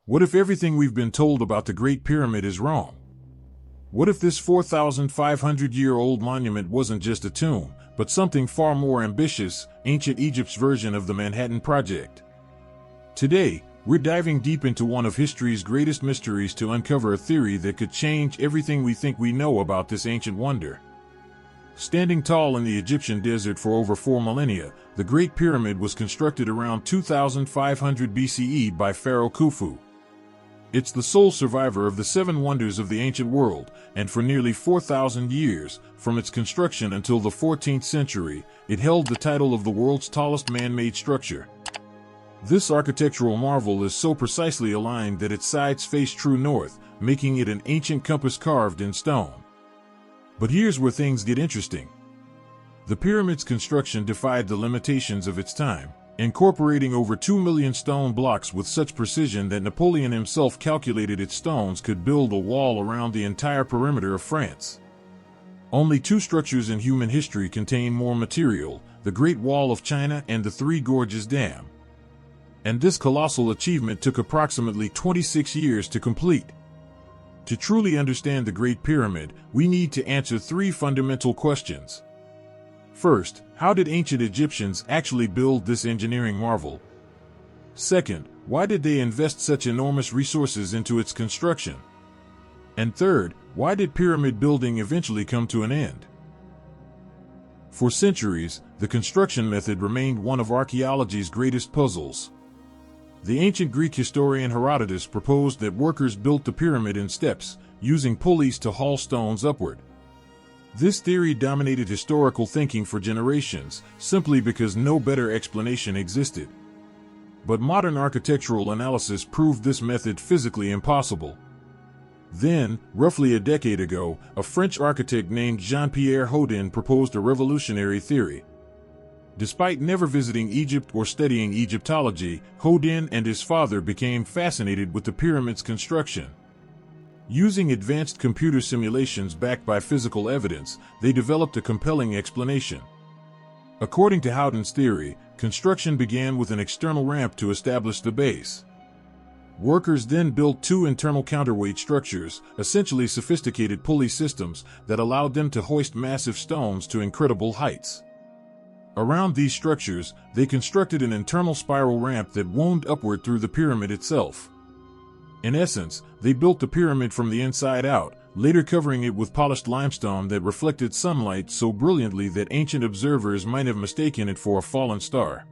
What if everything we've been told about the Great Pyramid is wrong? What if this 4,500-year-old monument wasn't just a tomb, but something far more ambitious, ancient Egypt's version of the Manhattan Project? Today, we're diving deep into one of history's greatest mysteries to uncover a theory that could change everything we think we know about this ancient wonder. Standing tall in the Egyptian desert for over 4 millennia, the Great Pyramid was constructed around 2500 BCE by Pharaoh Khufu. It's the sole survivor of the 7 wonders of the ancient world, and for nearly 4,000 years, from its construction until the 14th century, it held the title of the world's tallest man-made structure. This architectural marvel is so precisely aligned that its sides face true north, making it an ancient compass carved in stone. But here's where things get interesting. The pyramid's construction defied the limitations of its time, incorporating over 2 million stone blocks with such precision that Napoleon himself calculated its stones could build a wall around the entire perimeter of France. Only 2 structures in human history contain more material, the Great Wall of China and the Three Gorges Dam. And this colossal achievement took approximately 26 years to complete. To truly understand the Great Pyramid, we need to answer 3 fundamental questions. First, how did ancient Egyptians actually build this engineering marvel? Second, why did they invest such enormous resources into its construction? And third, why did pyramid building eventually come to an end? For centuries, the construction method remained one of archaeology's greatest puzzles. The ancient Greek historian Herodotus proposed that workers built the pyramid in steps, using pulleys to haul stones upward. This theory dominated historical thinking for generations, simply because no better explanation existed. But modern architectural analysis proved this method physically impossible. Then, roughly a decade ago, a French architect named Jean-Pierre Houdin proposed a revolutionary theory. Despite never visiting Egypt or studying Egyptology, Houdin and his father became fascinated with the pyramid's construction. Using advanced computer simulations backed by physical evidence, they developed a compelling explanation. According to Houdin's theory, construction began with an external ramp to establish the base. Workers then built 2 internal counterweight structures, essentially sophisticated pulley systems that allowed them to hoist massive stones to incredible heights. Around these structures, they constructed an internal spiral ramp that wound upward through the pyramid itself. In essence, they built the pyramid from the inside out, later covering it with polished limestone that reflected sunlight so brilliantly that ancient observers might have mistaken it for a fallen star.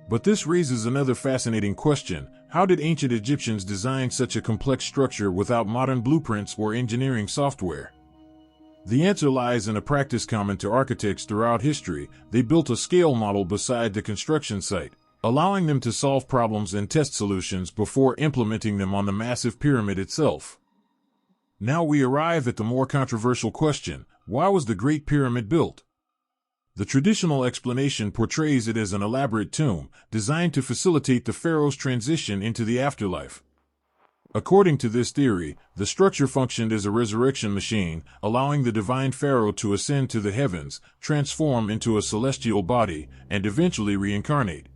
But this raises another fascinating question: how did ancient Egyptians design such a complex structure without modern blueprints or engineering software? The answer lies in a practice common to architects throughout history. They built a scale model beside the construction site, allowing them to solve problems and test solutions before implementing them on the massive pyramid itself. Now we arrive at the more controversial question: why was the Great Pyramid built? The traditional explanation portrays it as an elaborate tomb, designed to facilitate the pharaoh's transition into the afterlife. According to this theory, the structure functioned as a resurrection machine, allowing the divine pharaoh to ascend to the heavens, transform into a celestial body, and eventually reincarnate.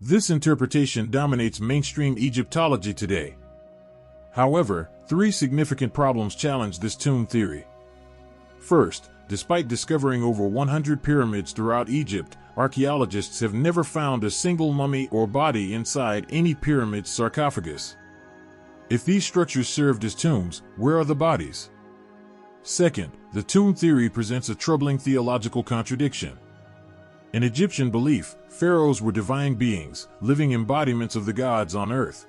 This interpretation dominates mainstream Egyptology today. However, 3 significant problems challenge this tomb theory. First, despite discovering over 100 pyramids throughout Egypt, archaeologists have never found a single mummy or body inside any pyramid's sarcophagus. If these structures served as tombs, where are the bodies? Second, the tomb theory presents a troubling theological contradiction. In Egyptian belief, pharaohs were divine beings, living embodiments of the gods on earth.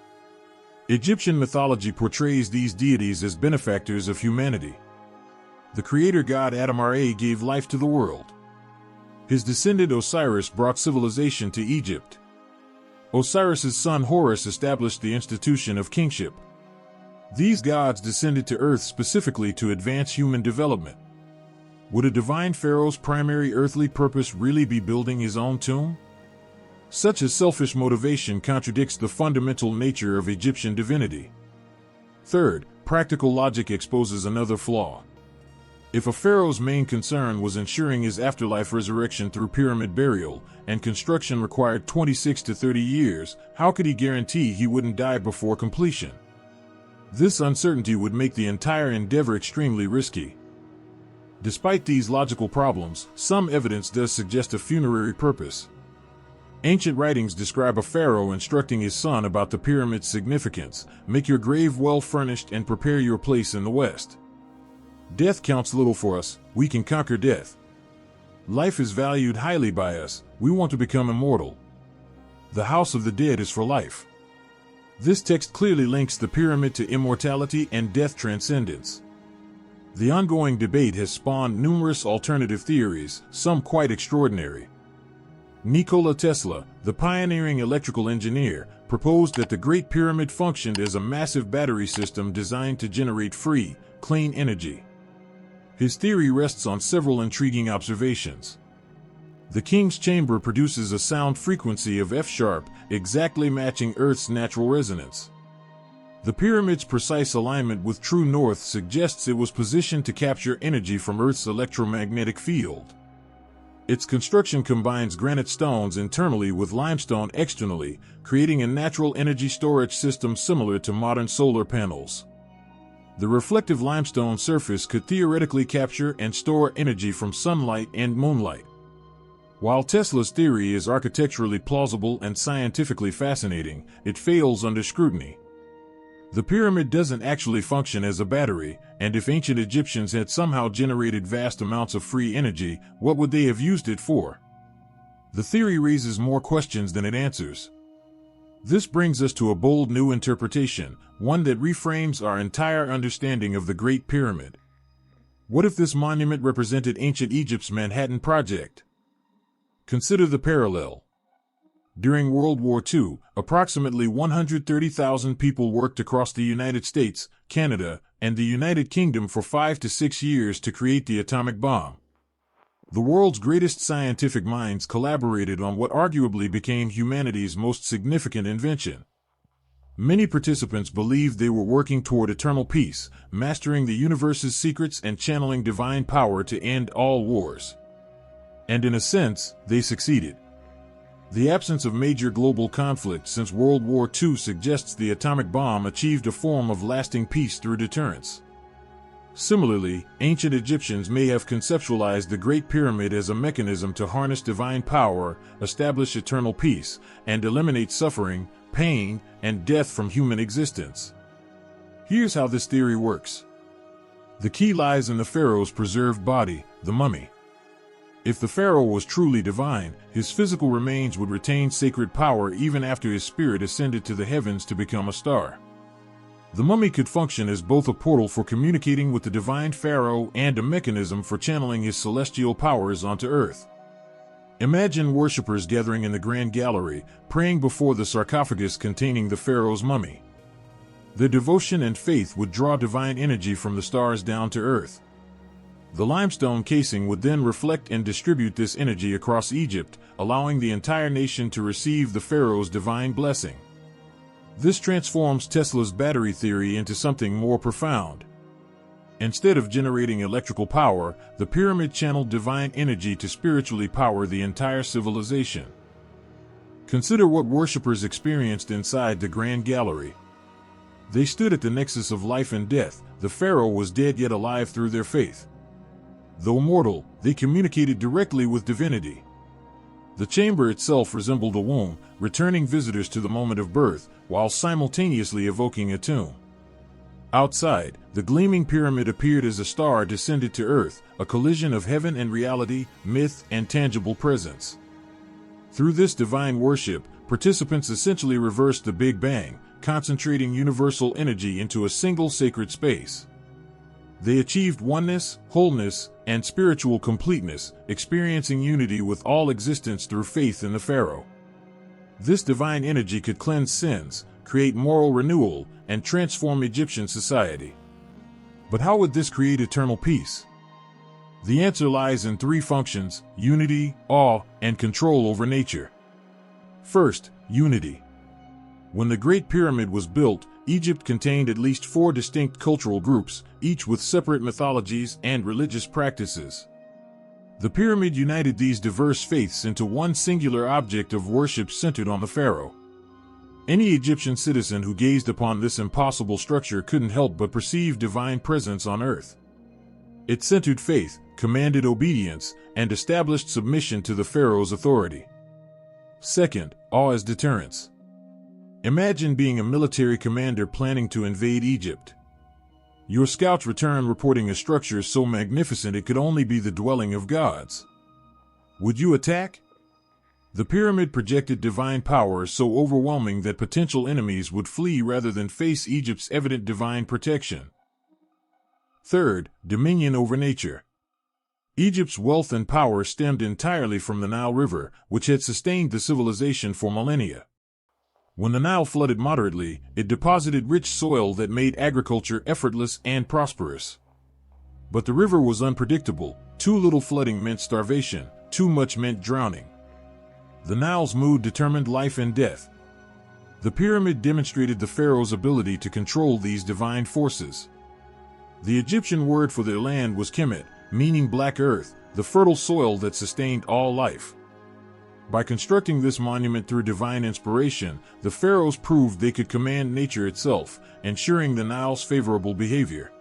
Egyptian mythology portrays these deities as benefactors of humanity. The creator god Adamare gave life to the world. His descendant Osiris brought civilization to Egypt. Osiris's son Horus established the institution of kingship. These gods descended to earth specifically to advance human development. Would a divine pharaoh's primary earthly purpose really be building his own tomb? Such a selfish motivation contradicts the fundamental nature of Egyptian divinity. Third, practical logic exposes another flaw. If a pharaoh's main concern was ensuring his afterlife resurrection through pyramid burial, and construction required 26 to 30 years, how could he guarantee he wouldn't die before completion? This uncertainty would make the entire endeavor extremely risky. Despite these logical problems, some evidence does suggest a funerary purpose. Ancient writings describe a pharaoh instructing his son about the pyramid's significance: make your grave well furnished and prepare your place in the west. Death counts little for us, we can conquer death. Life is valued highly by us, we want to become immortal. The house of the dead is for life. This text clearly links the pyramid to immortality and death transcendence. The ongoing debate has spawned numerous alternative theories, some quite extraordinary. Nikola Tesla, the pioneering electrical engineer, proposed that the Great Pyramid functioned as a massive battery system designed to generate free, clean energy. His theory rests on several intriguing observations. The King's Chamber produces a sound frequency of F-sharp, exactly matching Earth's natural resonance. The pyramid's precise alignment with true north suggests it was positioned to capture energy from Earth's electromagnetic field. Its construction combines granite stones internally with limestone externally, creating a natural energy storage system similar to modern solar panels. The reflective limestone surface could theoretically capture and store energy from sunlight and moonlight. While Tesla's theory is architecturally plausible and scientifically fascinating, it fails under scrutiny. The pyramid doesn't actually function as a battery, and if ancient Egyptians had somehow generated vast amounts of free energy, what would they have used it for? The theory raises more questions than it answers. This brings us to a bold new interpretation, one that reframes our entire understanding of the Great Pyramid. What if this monument represented ancient Egypt's Manhattan Project? Consider the parallel. During World War II, approximately 130,000 people worked across the United States, Canada, and the United Kingdom for 5 to 6 years to create the atomic bomb. The world's greatest scientific minds collaborated on what arguably became humanity's most significant invention. Many participants believed they were working toward eternal peace, mastering the universe's secrets and channeling divine power to end all wars. And in a sense, they succeeded. The absence of major global conflict since World War II suggests the atomic bomb achieved a form of lasting peace through deterrence. Similarly, ancient Egyptians may have conceptualized the Great Pyramid as a mechanism to harness divine power, establish eternal peace, and eliminate suffering, pain, and death from human existence. Here's how this theory works. The key lies in the pharaoh's preserved body, the mummy. If the pharaoh was truly divine, his physical remains would retain sacred power even after his spirit ascended to the heavens to become a star. The mummy could function as both a portal for communicating with the divine pharaoh and a mechanism for channeling his celestial powers onto earth. Imagine worshippers gathering in the Grand Gallery, praying before the sarcophagus containing the pharaoh's mummy. Their devotion and faith would draw divine energy from the stars down to earth. The limestone casing would then reflect and distribute this energy across Egypt, allowing the entire nation to receive the pharaoh's divine blessing. This transforms Tesla's battery theory into something more profound. Instead of generating electrical power, the pyramid channeled divine energy to spiritually power the entire civilization. Consider what worshippers experienced inside the Grand Gallery. They stood at the nexus of life and death. The pharaoh was dead yet alive through their faith. Though mortal, they communicated directly with divinity. The chamber itself resembled a womb, returning visitors to the moment of birth, while simultaneously evoking a tomb. Outside, the gleaming pyramid appeared as a star descended to earth, a collision of heaven and reality, myth and tangible presence. Through this divine worship, participants essentially reversed the Big Bang, concentrating universal energy into a single sacred space. They achieved oneness, wholeness, and spiritual completeness, experiencing unity with all existence through faith in the pharaoh. This divine energy could cleanse sins, create moral renewal, and transform Egyptian society. But how would this create eternal peace? The answer lies in three functions: unity, awe, and control over nature. First, unity. When the Great Pyramid was built, Egypt contained at least 4 distinct cultural groups, each with separate mythologies and religious practices. The pyramid united these diverse faiths into one singular object of worship centered on the pharaoh. Any Egyptian citizen who gazed upon this impossible structure couldn't help but perceive divine presence on earth. It centered faith, commanded obedience, and established submission to the pharaoh's authority. Second, awe as deterrence. Imagine being a military commander planning to invade Egypt. Your scouts return reporting a structure so magnificent it could only be the dwelling of gods. Would you attack? The pyramid projected divine power so overwhelming that potential enemies would flee rather than face Egypt's evident divine protection. Third, dominion over nature. Egypt's wealth and power stemmed entirely from the Nile River, which had sustained the civilization for millennia. When the Nile flooded moderately, it deposited rich soil that made agriculture effortless and prosperous. But the river was unpredictable. Too little flooding meant starvation, too much meant drowning. The Nile's mood determined life and death. The pyramid demonstrated the pharaoh's ability to control these divine forces. The Egyptian word for their land was Kemet, meaning black earth, the fertile soil that sustained all life. By constructing this monument through divine inspiration, the pharaohs proved they could command nature itself, ensuring the Nile's favorable behavior.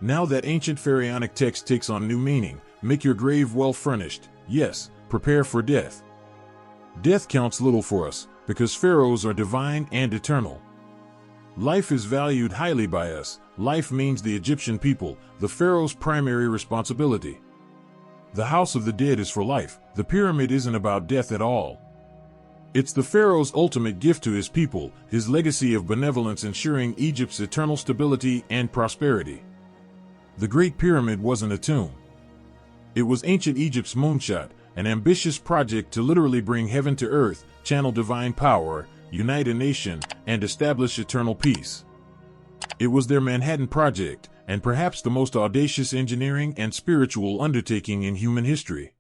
Now that ancient pharaonic text takes on new meaning, make your grave well furnished. Yes, prepare for death. Death counts little for us, because pharaohs are divine and eternal. Life is valued highly by us. Life means the Egyptian people, the pharaoh's primary responsibility. The house of the dead is for life. The pyramid isn't about death at all. It's the pharaoh's ultimate gift to his people, his legacy of benevolence ensuring Egypt's eternal stability and prosperity. The Great Pyramid wasn't a tomb. It was ancient Egypt's moonshot, an ambitious project to literally bring heaven to earth, channel divine power, unite a nation, and establish eternal peace. It was their Manhattan Project, and perhaps the most audacious engineering and spiritual undertaking in human history.